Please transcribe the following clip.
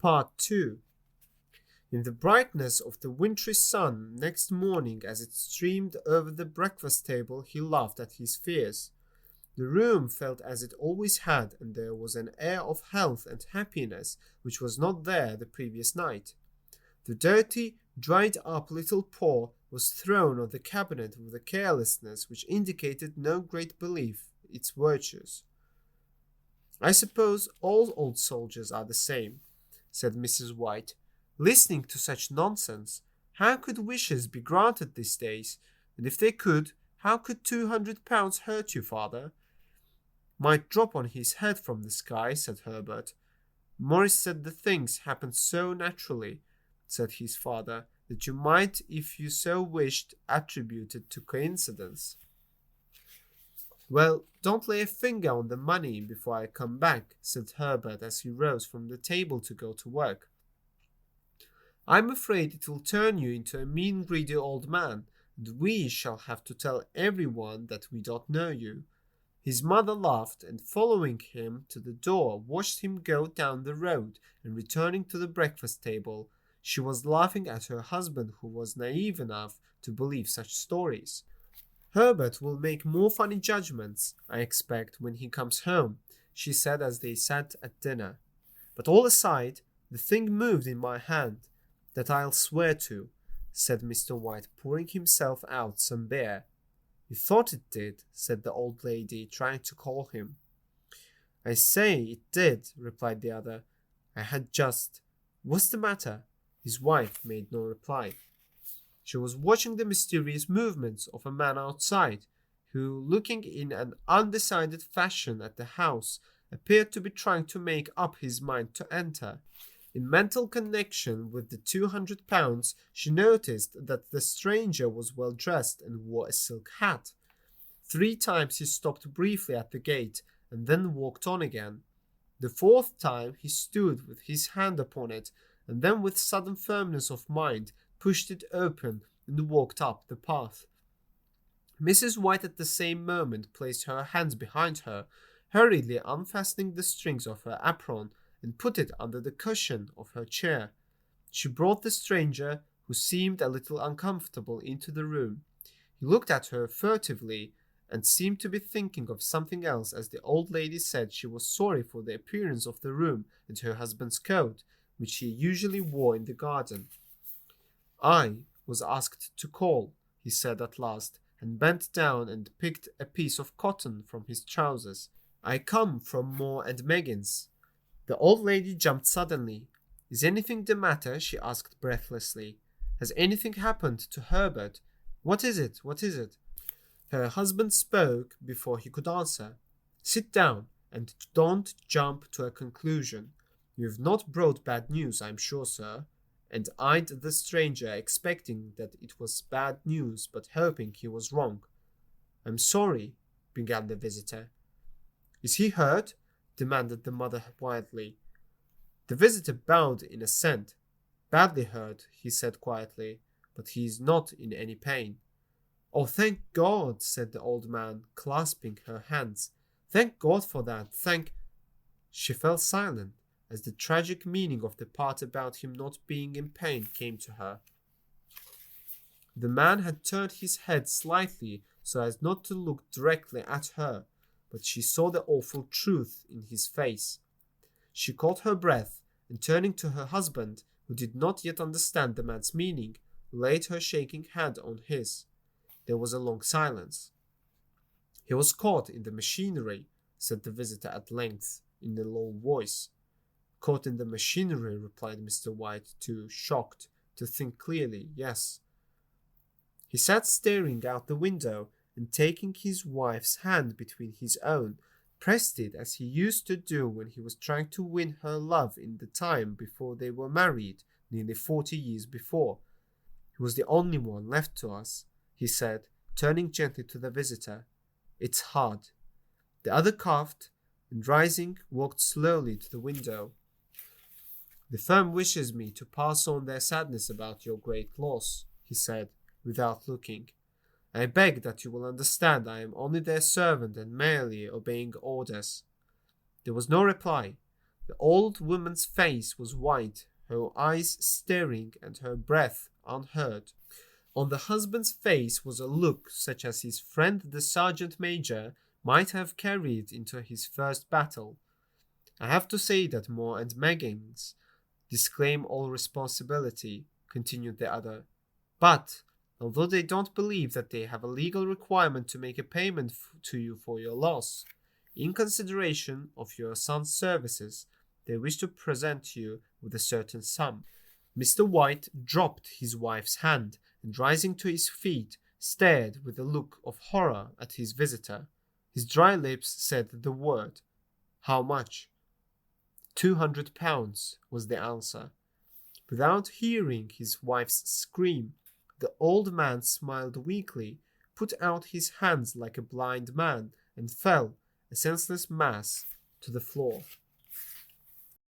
Part 2. In the brightness of the wintry sun next morning, as it streamed over the breakfast table, he laughed at his fears. The room felt as it always had, and there was an air of health and happiness which was not there the previous night. The dirty, dried-up little paw was thrown on the cabinet with a carelessness which indicated no great belief in its virtues. "I suppose all old soldiers are the same," said Mrs. White. "Listening to such nonsense. How could wishes be granted these days? And if they could, how could £200 hurt you, father?" "Might drop on his head from the sky," said Herbert. "Morris said the things happened so naturally," said his father, "that you might, if you so wished, attribute it to coincidence." "Well, don't lay a finger on the money before I come back," said Herbert as he rose from the table to go to work. "I'm afraid it will turn you into a mean, greedy old man, and we shall have to tell everyone that we don't know you." His mother laughed, and following him to the door, watched him go down the road, and returning to the breakfast table, she was laughing at her husband, who was naive enough to believe such stories. "Herbert will make more funny judgments, I expect, when he comes home," she said as they sat at dinner. "But all aside, the thing moved in my hand, that I'll swear to," said Mr. White, pouring himself out some beer. "You thought it did," said the old lady, trying to call him. "I say it did," replied the other. "I had just— What's the matter?" His wife made no reply. She was watching the mysterious movements of a man outside, who, looking in an undecided fashion at the house, appeared to be trying to make up his mind to enter. In mental connection with the £200, she noticed that the stranger was well dressed and wore a silk hat. 3 times he stopped briefly at the gate and then walked on again. The 4th time he stood with his hand upon it, and then with sudden firmness of mind pushed it open and walked up the path. Mrs. White at the same moment placed her hands behind her, hurriedly unfastening the strings of her apron, and put it under the cushion of her chair. She brought the stranger, who seemed a little uncomfortable, into the room. He looked at her furtively and seemed to be thinking of something else as the old lady said she was sorry for the appearance of the room and her husband's coat, which he usually wore in the garden. "I was asked to call," he said at last, and bent down and picked a piece of cotton from his trousers. "I come from Moore and Meggin's." The old lady jumped suddenly. "Is anything the matter?" she asked breathlessly. "Has anything happened to Herbert? What is it? What is it?" Her husband spoke before he could answer. "Sit down, and don't jump to a conclusion. You've not brought bad news, I'm sure, sir," and eyed the stranger, expecting that it was bad news, but hoping he was wrong. "I'm sorry," began the visitor. "Is he hurt?" demanded the mother wildly. The visitor bowed in assent. "Badly hurt," he said quietly, "but he is not in any pain." "Oh, thank God," said the old man, clasping her hands. "Thank God for that, thank—" She fell silent, as the tragic meaning of the part about him not being in pain came to her. The man had turned his head slightly so as not to look directly at her, but she saw the awful truth in his face. She caught her breath, and turning to her husband, who did not yet understand the man's meaning, laid her shaking hand on his. There was a long silence. "He was caught in the machinery," said the visitor at length, in a low voice. "Caught in the machinery," replied Mr. White, too shocked to think clearly. "Yes." He sat staring out the window, and taking his wife's hand between his own, pressed it as he used to do when he was trying to win her love in the time before they were married, nearly 40 years before. "He was the only one left to us," he said, turning gently to the visitor. "It's hard." The other coughed, and rising, walked slowly to the window. "The firm wishes me to pass on their sadness about your great loss," he said, without looking. "I beg that you will understand I am only their servant and merely obeying orders." There was no reply. The old woman's face was white, her eyes staring and her breath unheard. On the husband's face was a look such as his friend the sergeant major might have carried into his first battle. I have to say that Moore and Meggins disclaim all responsibility, continued the other. But, although they don't believe that they have a legal requirement to make a payment to you for your loss, in consideration of your son's services, they wish to present you with a certain sum. Mr. White dropped his wife's hand and, rising to his feet, stared with a look of horror at his visitor. His dry lips said the word. How much? £200 was the answer. Without hearing his wife's scream, the old man smiled weakly, put out his hands like a blind man, and fell, a senseless mass, to the floor.